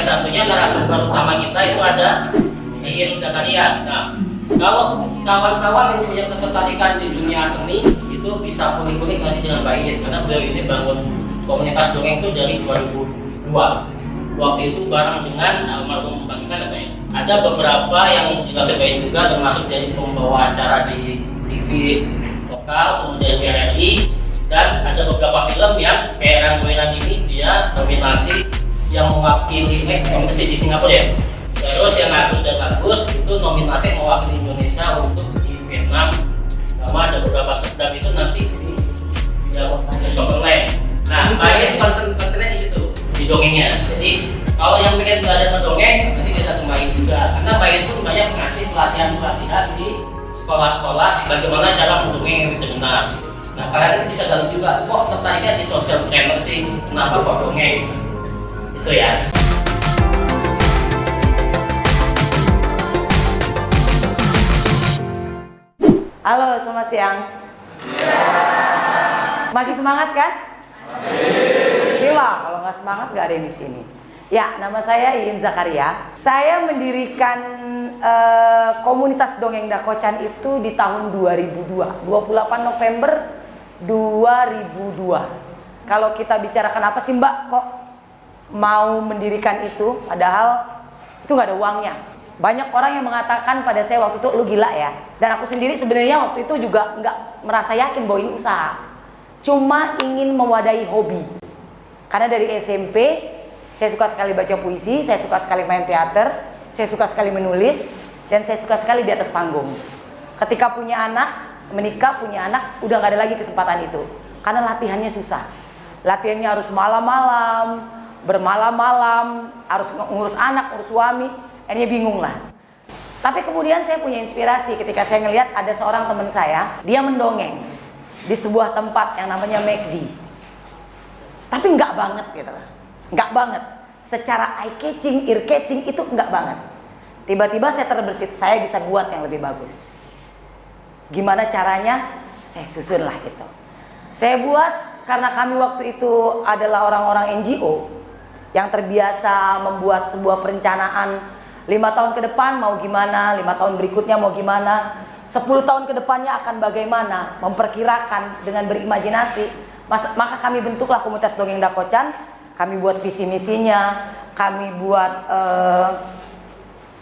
yang satunya narasumber utama kita itu ada Iin Zakaria. Nah, kalau kawan-kawan yang punya ketertarikan di dunia seni itu bisa kulik-kulik nanti dengan Pak Iin, karena beliau ini bangun komunitas dongeng itu dari 2002. Waktu itu bareng dengan almarhum Bang Ivan apa ya? Ada beberapa yang dilatih Pak Iin juga, termasuk jadi pembawa acara di TV lokal, kemudian di RRI, dan ada beberapa film yang kayak Ranggoiran ini dia nominasi yang mewakili kompetisi di Singapura ya. Terus yang Agus dan Agus itu nominasi mewakili Indonesia untuk di Vietnam, sama ada beberapa sedap itu nanti di online. Nah, kalian concernnya di situ, di dongengnya. Jadi kalau yang pengen belajar mendongeng nanti bisa kembali juga, karena Pak Iin pun banyak ngasih pelatihan di sekolah-sekolah bagaimana cara mendongeng yang benar. Nah, kalian bisa gali juga, kok tertariknya di social planner sih, kenapa kok dongeng? Itu ya. Halo, selamat siang. Masih semangat kan? Masih. Sila, kalau nggak semangat nggak ada yang di sini. Ya, nama saya Iin Zakaria. Saya mendirikan komunitas dongeng Dakocan itu di tahun 2002, 28 November 2002. Kalau kita bicara kenapa sih Mbak kok mau mendirikan itu, padahal itu nggak ada uangnya. Banyak orang yang mengatakan pada saya waktu itu, lu gila ya. Dan aku sendiri sebenarnya waktu itu juga nggak merasa yakin bahwa ini usaha. Cuma ingin mewadahi hobi. Karena dari SMP, saya suka sekali baca puisi, saya suka sekali main teater, saya suka sekali menulis, dan saya suka sekali di atas panggung. Ketika punya anak, menikah, punya anak, udah nggak ada lagi kesempatan itu. Karena latihannya susah. Latihannya harus malam-malam, bermalam-malam, harus ngurus anak, ngurus suami. Akhirnya bingung lah. Tapi kemudian saya punya inspirasi ketika saya ngelihat ada seorang teman saya, dia mendongeng di sebuah tempat yang namanya McD. Tapi nggak banget gitu lah, nggak banget. Secara eye catching, ear catching itu nggak banget. Tiba-tiba saya terbersit, saya bisa buat yang lebih bagus. Gimana caranya? Saya susun lah gitu. Saya buat karena kami waktu itu adalah orang-orang NGO yang terbiasa membuat sebuah perencanaan 5 tahun ke depan mau gimana, 5 tahun berikutnya mau gimana, 10 tahun ke depannya akan bagaimana, memperkirakan dengan berimajinasi. Maka kami bentuklah komunitas dongeng Dakocan. Kami buat visi misinya, kami buat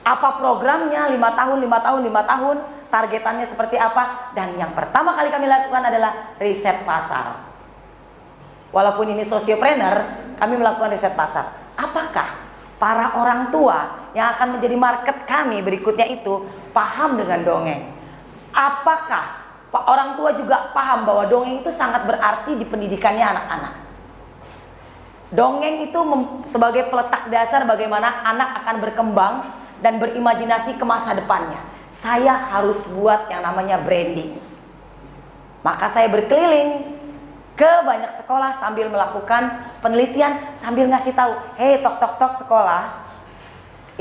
apa programnya 5 tahun, targetannya seperti apa. Dan yang pertama kali kami lakukan adalah riset pasar. Walaupun ini sosiopreneur, kami melakukan riset pasar. Apakah para orang tua yang akan menjadi market kami berikutnya itu paham dengan dongeng? Apakah orang tua juga paham bahwa dongeng itu sangat berarti di pendidikannya anak-anak? Dongeng itu sebagai peletak dasar bagaimana anak akan berkembang dan berimajinasi ke masa depannya. Saya harus buat yang namanya branding. Maka saya berkeliling ke banyak sekolah sambil melakukan penelitian, sambil ngasih tahu, hei tok sekolah,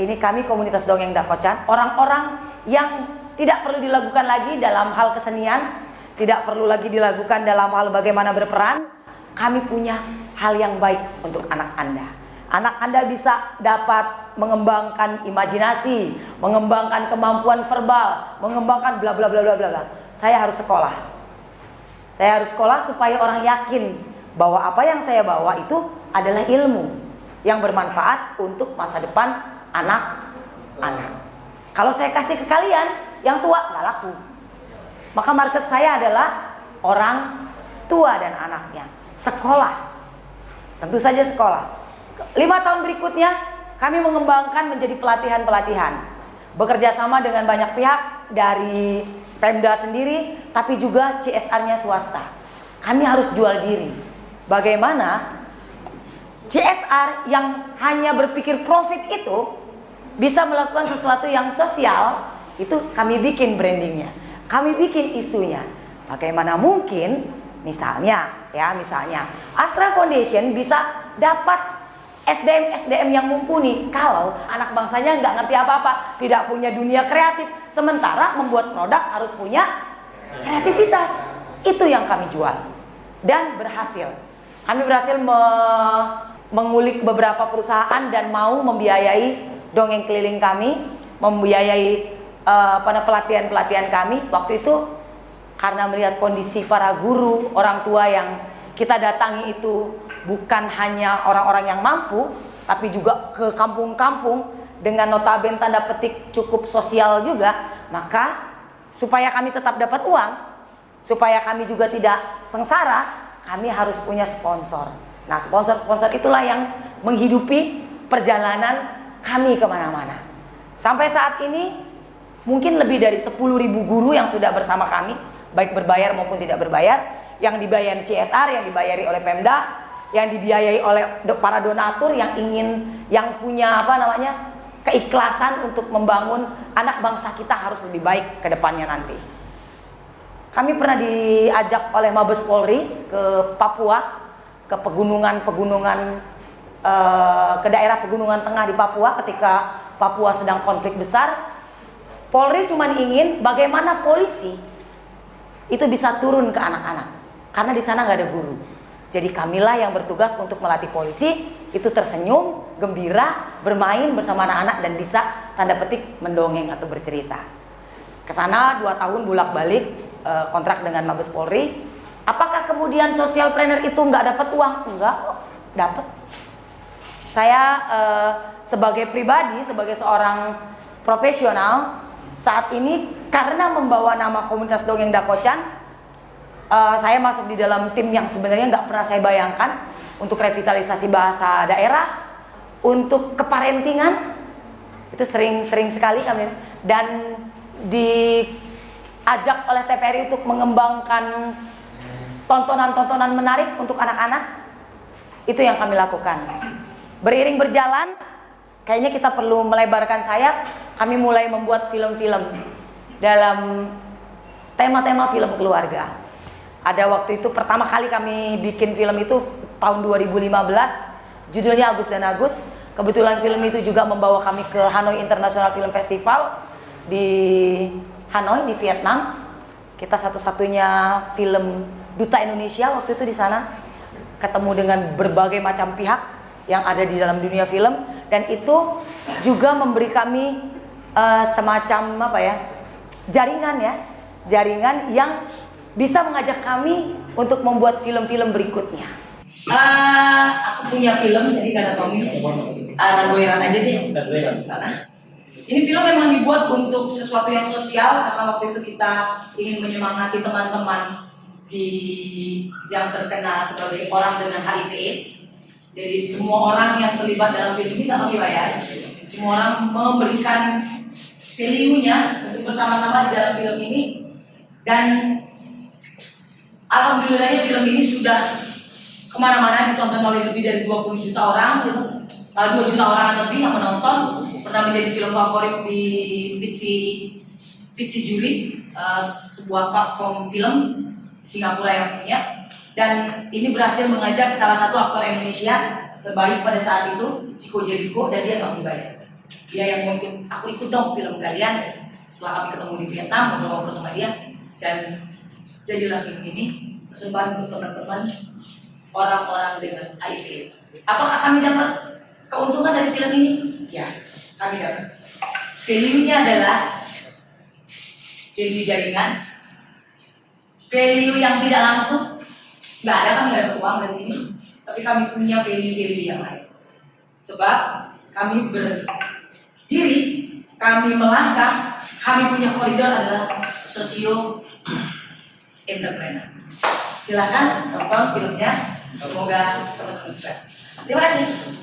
ini kami komunitas dongeng Dakocan, orang-orang yang tidak perlu dilakukan lagi dalam hal kesenian, tidak perlu lagi dilakukan dalam hal bagaimana berperan. Kami punya hal yang baik untuk anak Anda. Anak Anda bisa dapat mengembangkan imajinasi, mengembangkan kemampuan verbal, mengembangkan bla bla bla bla bla. Saya harus sekolah. Saya harus sekolah supaya orang yakin bahwa apa yang saya bawa itu adalah ilmu yang bermanfaat untuk masa depan anak-anak. Kalau saya kasih ke kalian, yang tua nggak laku. Maka market saya adalah orang tua dan anaknya. Sekolah, tentu saja sekolah. 5 tahun berikutnya kami mengembangkan menjadi pelatihan-pelatihan. Bekerja sama dengan banyak pihak dari Pemda sendiri, tapi juga CSR-nya swasta. Kami harus jual diri. Bagaimana CSR yang hanya berpikir profit itu bisa melakukan sesuatu yang sosial, itu kami bikin brandingnya, kami bikin isunya. Bagaimana mungkin misalnya Astra Foundation bisa dapat SDM yang mumpuni kalau anak bangsanya nggak ngerti apa-apa, tidak punya dunia kreatif, sementara membuat produk harus punya kreativitas. Itu yang kami jual dan berhasil. Kami berhasil mengulik beberapa perusahaan dan mau membiayai dongeng keliling kami, membiayai pelatihan-pelatihan kami. Waktu itu karena melihat kondisi para guru, orang tua yang kita datangi itu bukan hanya orang-orang yang mampu, tapi juga ke kampung-kampung dengan notabene tanda petik cukup sosial juga, maka supaya kami tetap dapat uang, supaya kami juga tidak sengsara, kami harus punya sponsor. Nah, sponsor-sponsor itulah yang menghidupi perjalanan kami kemana-mana. Sampai saat ini mungkin lebih dari 10.000 guru yang sudah bersama kami, baik berbayar maupun tidak berbayar, yang dibayar CSR, yang dibayari oleh Pemda, yang dibiayai oleh para donatur yang punya keikhlasan untuk membangun anak bangsa kita harus lebih baik ke depannya nanti. Kami pernah diajak oleh Mabes Polri ke Papua, ke ke daerah pegunungan tengah di Papua ketika Papua sedang konflik besar. Polri cuma ingin bagaimana polisi itu bisa turun ke anak-anak, karena di sana nggak ada guru. Jadi kamilah yang bertugas untuk melatih polisi itu tersenyum, gembira, bermain bersama anak-anak dan bisa tanda petik mendongeng atau bercerita. Kesana 2 tahun bolak-balik kontrak dengan Mabes Polri. Apakah kemudian social planner itu nggak dapat uang? Enggak kok, dapat. Saya sebagai pribadi, sebagai seorang profesional saat ini karena membawa nama komunitas dongeng Dakocan, saya masuk di dalam tim yang sebenarnya nggak pernah saya bayangkan untuk revitalisasi bahasa daerah, untuk keparentingan itu sering sekali kami, dan diajak oleh TVRI untuk mengembangkan tontonan-tontonan menarik untuk anak-anak. Itu yang kami lakukan. Beriring berjalan, kayaknya kita perlu melebarkan sayap. Kami mulai membuat film-film dalam tema-tema film keluarga. Ada waktu itu pertama kali kami bikin film itu tahun 2015, judulnya Agus dan Agus. Kebetulan film itu juga membawa kami ke Hanoi International Film Festival di Hanoi di Vietnam. Kita satu-satunya film duta Indonesia waktu itu di sana, ketemu dengan berbagai macam pihak yang ada di dalam dunia film, dan itu juga memberi kami semacam jaringan yang bisa mengajak kami untuk membuat film-film berikutnya. Aku punya film, jadi kata Tommy, Nagoyeran aja deh. Ini film memang dibuat untuk sesuatu yang sosial, karena waktu itu kita ingin menyemangati teman-teman yang terkena sebagai orang dengan HIV/AIDS. Jadi semua orang yang terlibat dalam film ini tak dibayar. Semua orang memberikan value-nya untuk bersama-sama di dalam film ini, dan alhamdulillahnya film ini sudah kemana-mana, ditonton oleh lebih dari 20 juta orang gitu. 2 juta orang lebih yang menonton. Pernah menjadi film favorit di Fitzy Juri, sebuah platform film Singapura yang punya. Dan ini berhasil mengajak salah satu aktor Indonesia terbaik pada saat itu, Chico Jericho, dan dia nggak dibayar. Dia yang mungkin aku ikut dong film kalian. Setelah kami ketemu di Vietnam, ngobrol-ngobrol sama dia, dan jadilah film ini persembahan untuk teman-teman orang-orang dengan HIV/AIDS. Apakah kami dapat keuntungan dari film ini? Ya, kami dapat. Value-nya adalah value jaringan, value yang tidak langsung. Nggak ada, kami nggak dapat uang dari sini, tapi kami punya value-value yang lain. Sebab kami berdiri, kami melangkah, kami punya koridor adalah sosio entrepreneur. Silakan tonton filmnya, semoga teman-teman suka. Terima kasih.